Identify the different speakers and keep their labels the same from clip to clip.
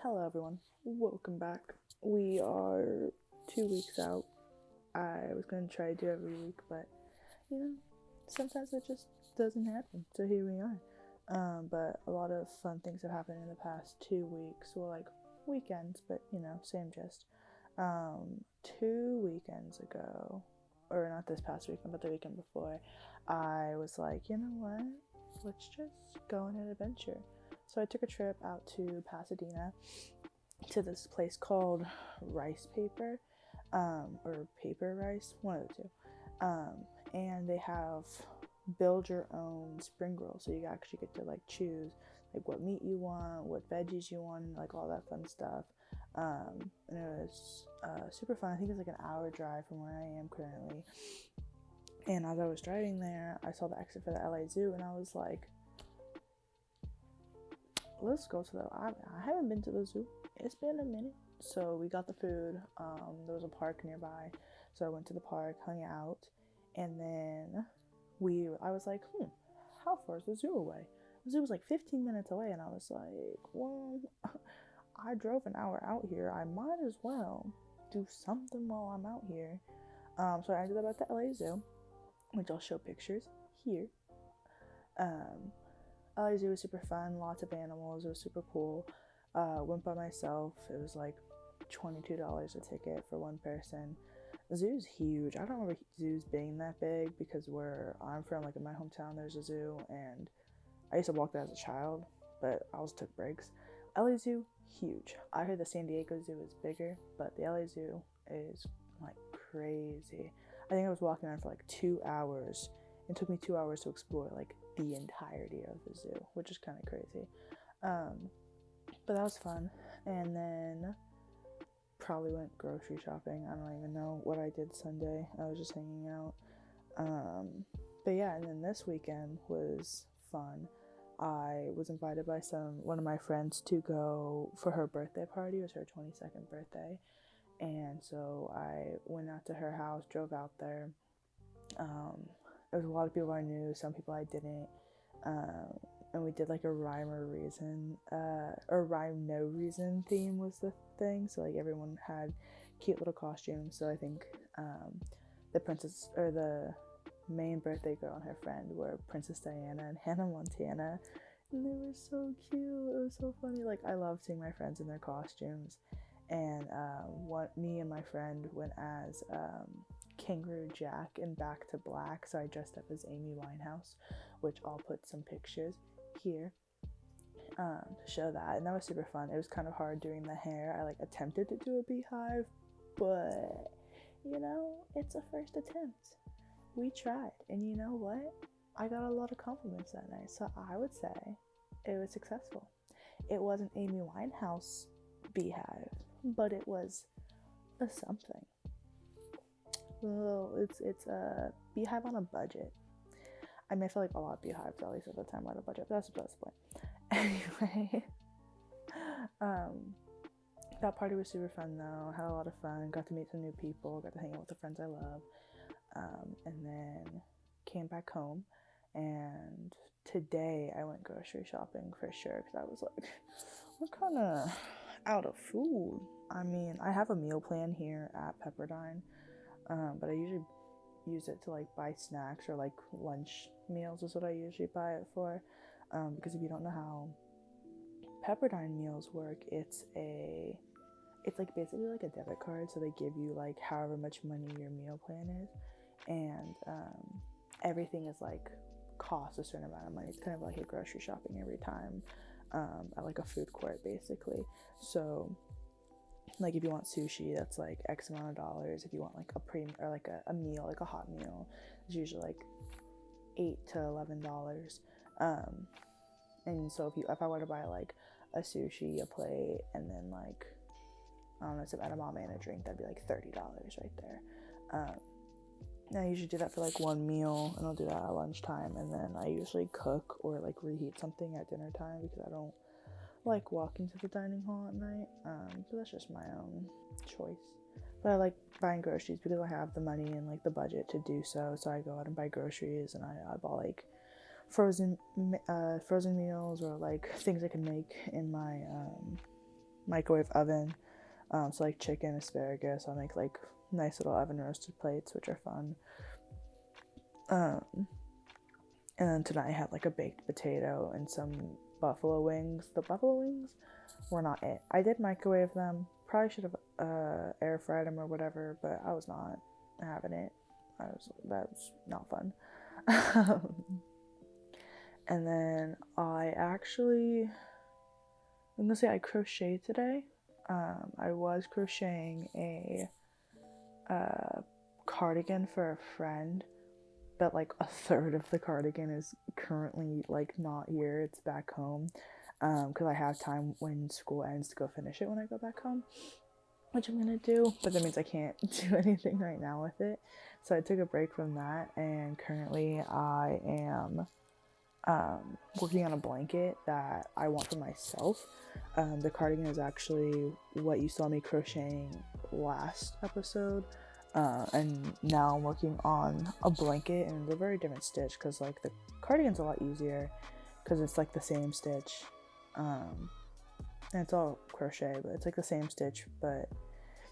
Speaker 1: Hello, everyone. Welcome back. We are 2 weeks out. I was going to try to do every week, but you know, sometimes it just doesn't happen. So here we are. But a lot of fun things have happened in the past 2 weeks. Well, like weekends, but same gist. 2 weekends ago, or not this past weekend, but the weekend before, I was like, you know what? Let's just go on an adventure. So I took a trip out to Pasadena to this place called Rice Paper, or Paper Rice, one of the two. And they have build your own spring roll, so you actually get to like choose like what meat you want, what veggies you want, and like all that fun stuff. And it was super fun. I think it's like an hour drive from where I am currently. And as I was driving there, I saw the exit for the LA Zoo, and I was like, let's go to the. I haven't been to the zoo. It's been a minute. So we got the food. There was a park nearby, so I went to the park, hung out, and then I was like, how far is the zoo away? The zoo was like 15 minutes away, and I was like, well, I drove an hour out here. I might as well do something while I'm out here. So I ended up at the LA Zoo, which I'll show pictures here. LA Zoo was super fun, lots of animals, it was super cool. Went by myself, it was like $22 a ticket for one person. The zoo's huge. I don't remember zoos being that big because where I'm from, like in my hometown, there's a zoo, and I used to walk there as a child, but I also took breaks. LA Zoo, huge. I heard the San Diego Zoo is bigger, but the LA Zoo is like crazy. I think I was walking around for like 2 hours. It took me 2 hours to explore like the entirety of the zoo, which is kind of crazy. But that was fun. And then probably went grocery shopping. I don't even know what I did Sunday. I was just hanging out. But yeah, and then this weekend was fun. I was invited by one of my friends to go for her birthday party. It was her 22nd birthday. And so I went out to her house, drove out there. There was a lot of people I knew, some people I didn't. And we did like a rhyme or reason, or rhyme no reason theme was the thing. So like everyone had cute little costumes. So I think the princess, or the main birthday girl and her friend, were Princess Diana and Hannah Montana, and they were so cute. It was so funny. Like I love seeing my friends in their costumes. And me and my friend went as Kangaroo Jack in Back to Black, so I dressed up as Amy Winehouse, which I'll put some pictures here to show that, and that was super fun. It was kind of hard doing the hair. I like attempted to do a beehive, but it's a first attempt. We tried, and you know what? I got a lot of compliments that night, so I would say it was successful. It wasn't Amy Winehouse beehive, but it was a something. Well, it's a beehive on a budget. I mean, I feel like a lot of beehives, at least at the time, on a budget. But that's the point. Anyway, that party was super fun though. Had a lot of fun. Got to meet some new people. Got to hang out with the friends I love. And then came back home. And today I went grocery shopping for sure because I was like, we're kind of out of food. I mean, I have a meal plan here at Pepperdine, but I usually use it to like buy snacks or like lunch meals is what I usually buy it for. Because if you don't know how Pepperdine meals work, it's like basically like a debit card, so they give you like however much money your meal plan is, and everything is like costs a certain amount of money. It's kind of like a grocery shopping every time at like a food court basically. So like if you want sushi, that's like X amount of dollars. If you want like or like a meal, like a hot meal, it's usually like $8 to $11. And so if I were to buy like a sushi, a plate, and then like I don't know, some edamame and a drink, that'd be like $30 right there. And I usually do that for like one meal, and I'll do that at lunchtime, and then I usually cook or like reheat something at dinner time because I don't like walking to the dining hall at night. So that's just my own choice. But I like buying groceries because I have the money and like the budget to do so. So I go out and buy groceries, and I bought like frozen meals or like things I can make in my microwave oven. So like chicken, asparagus. I'll make like nice little oven roasted plates, which are fun. And then tonight I had like a baked potato and some buffalo wings. The buffalo wings were not it. I did microwave them. Probably should have air fried them or whatever, but I was not having it. That was not fun. And then I'm gonna say I crocheted today. I was crocheting a cardigan for a friend, but like a third of the cardigan is currently like not here. It's back home, because I have time when school ends to go finish it when I go back home, which I'm gonna do, but that means I can't do anything right now with it. So I took a break from that, and currently I am working on a blanket that I want for myself. The cardigan is actually what you saw me crocheting last episode, and now I'm working on a blanket, and it's a very different stitch because like the cardigan's a lot easier because it's like the same stitch, and it's all crochet, but it's like the same stitch but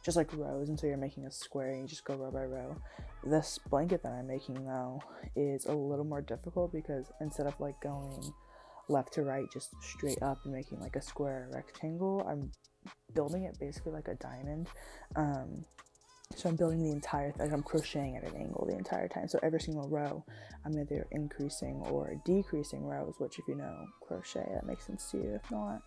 Speaker 1: just like rows, and so you're making a square and you just go row by row. This blanket that I'm making though is a little more difficult because instead of like going left to right just straight up and making like a square or rectangle, I'm building it basically like a diamond. So I'm building the entire thing, I'm crocheting at an angle the entire time, so every single row I'm either increasing or decreasing rows, which if you know crochet that makes sense to you. If not,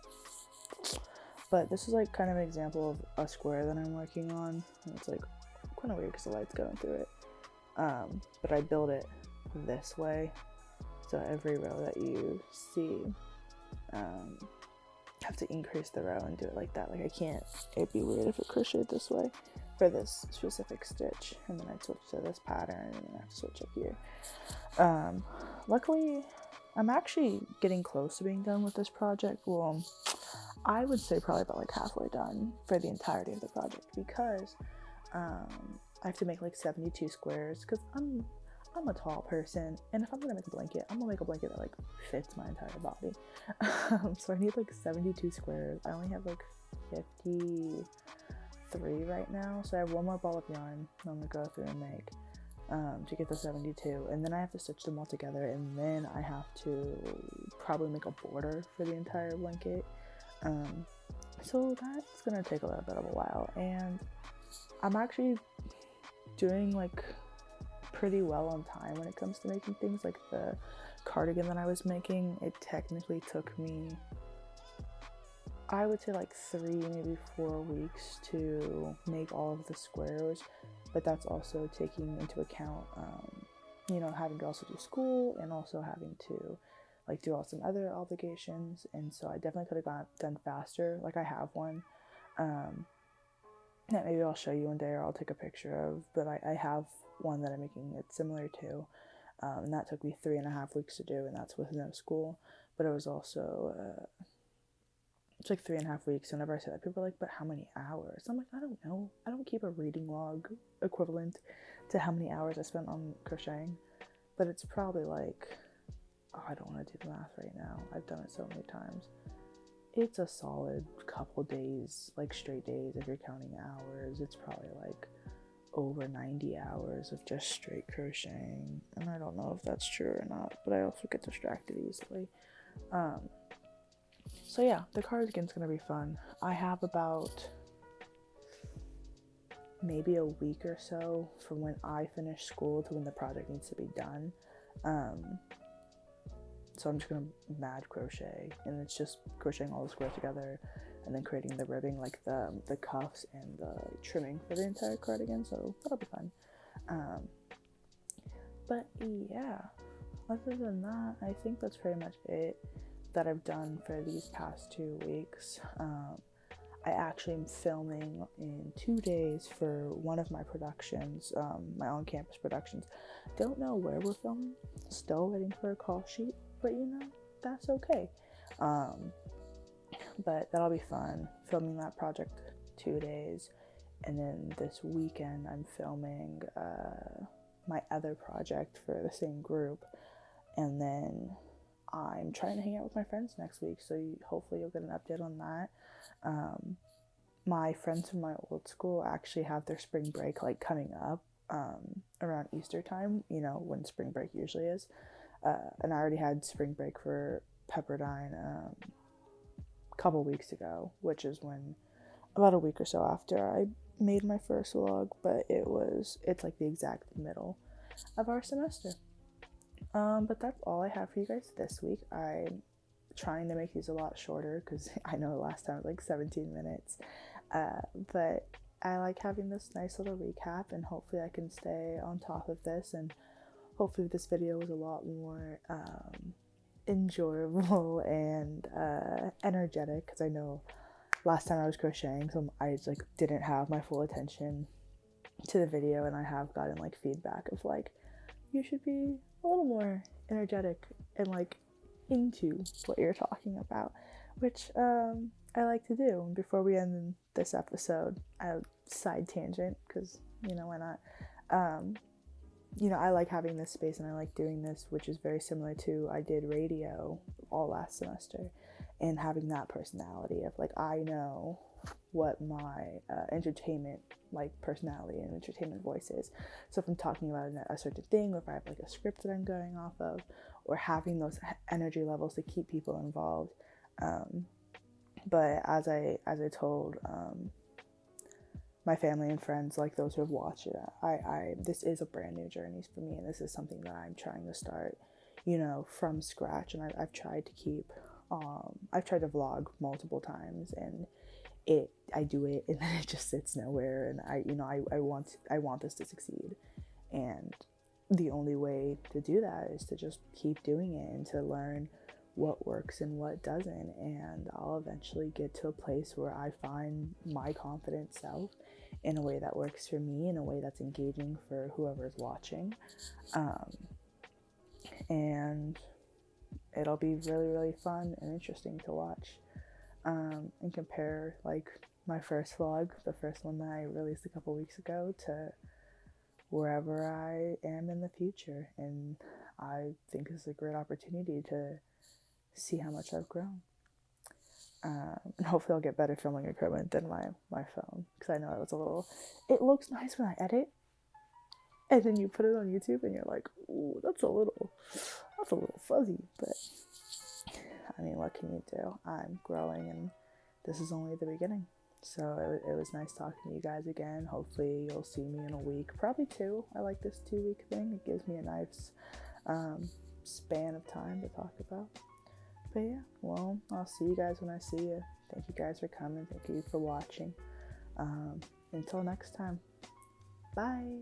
Speaker 1: but this is like kind of an example of a square that I'm working on. And it's like kind of weird because the light's going through it. But I build it this way. So every row that you see, have to increase the row and do it like that. Like I can't, it'd be weird if it crocheted this way for this specific stitch. And then I'd switch to this pattern and then I have to switch up here. Luckily, I'm actually getting close to being done with this project. Well, I would say probably about like halfway done for the entirety of the project because I have to make like 72 squares because I'm a tall person, and if I'm gonna make a blanket, I'm gonna make a blanket that like fits my entire body. So I need like 72 squares. I only have like 53 right now, so I have one more ball of yarn I'm gonna go through and make to get the 72, and then I have to stitch them all together, and then I have to probably make a border for the entire blanket. So that's gonna take a little bit of a while, and I'm actually doing like pretty well on time when it comes to making things. Like the cardigan that I was making, it technically took me, I would say like 3, maybe 4 weeks to make all of the squares, but that's also taking into account, having to also do school and also having to like do all some other obligations, and so I definitely could have got done faster. Like I have one that maybe I'll show you one day or I'll take a picture of, but I have one that I'm making it similar to, and that took me 3.5 weeks to do, and that's with no school. But it was also it's like 3.5 weeks. Whenever I say that, people are like, but how many hours? I'm like, I don't know, I don't keep a reading log equivalent to how many hours I spent on crocheting, but it's probably like, I don't want to do the math right now, I've done it so many times. It's a solid couple days, like straight days if you're counting hours. It's probably like over 90 hours of just straight crocheting, and I don't know if that's true or not, but I also get distracted easily. So yeah, the cardigan's gonna be fun. I have about maybe a week or so from when I finish school to when the project needs to be done. So I'm just gonna mad crochet, and it's just crocheting all the squares together and then creating the ribbing, like the cuffs and the trimming for the entire cardigan, so that'll be fun. But yeah, other than that, I think that's pretty much it that I've done for these past 2 weeks. I actually am filming in 2 days for one of my productions, my on-campus productions. Don't know where we're filming, still waiting for a call sheet, but that's okay. But that'll be fun, filming that project 2 days, and then this weekend I'm filming my other project for the same group, and then I'm trying to hang out with my friends next week, so hopefully you'll get an update on that. My friends from my old school actually have their spring break like coming up around Easter time, you know, when spring break usually is. And I already had spring break for Pepperdine a couple weeks ago, which is when about a week or so after I made my first vlog, but it's like the exact middle of our semester. But that's all I have for you guys this week. I'm trying to make these a lot shorter because I know last time it was like 17 minutes. But I like having this nice little recap, and hopefully I can stay on top of this, and hopefully this video was a lot more enjoyable and energetic, because I know last time I was crocheting, so I like didn't have my full attention to the video, and I have gotten like feedback of like, you should be a little more energetic and like into what you're talking about, which I like to do. And before we end this episode, a side tangent, because you know, why not? You know, I like having this space and I like doing this, which is very similar to I did radio all last semester, and having that personality of like, I know what my entertainment like personality and entertainment voice is. So if I'm talking about a certain thing, or if I have like a script that I'm going off of, or having those energy levels to keep people involved. But as I told my family and friends, like those who have watched it, I this is a brand new journey for me, and this is something that I'm trying to start, you know, from scratch. And I've tried to keep I've tried to vlog multiple times, and I do it and then it just sits nowhere, and I want this to succeed, and the only way to do that is to just keep doing it and to learn what works and what doesn't, and I'll eventually get to a place where I find my confident self in a way that works for me, in a way that's engaging for whoever's watching, and it'll be really, really fun and interesting to watch, and compare like my first vlog, the first one that I released a couple weeks ago, to wherever I am in the future. And I think this is a great opportunity to see how much I've grown. And hopefully I'll get better filming equipment than my phone, because I know it was a little, it looks nice when I edit, and then you put it on YouTube and you're like, ooh, that's a little fuzzy. But I mean, what can you do? I'm growing, and this is only the beginning. So it was nice talking to you guys again. Hopefully you'll see me in a week, probably 2. I like this 2-week thing. It gives me a nice span of time to talk about. But yeah, well, I'll see you guys when I see you. Thank you guys for coming. Thank you for watching. Until next time. Bye.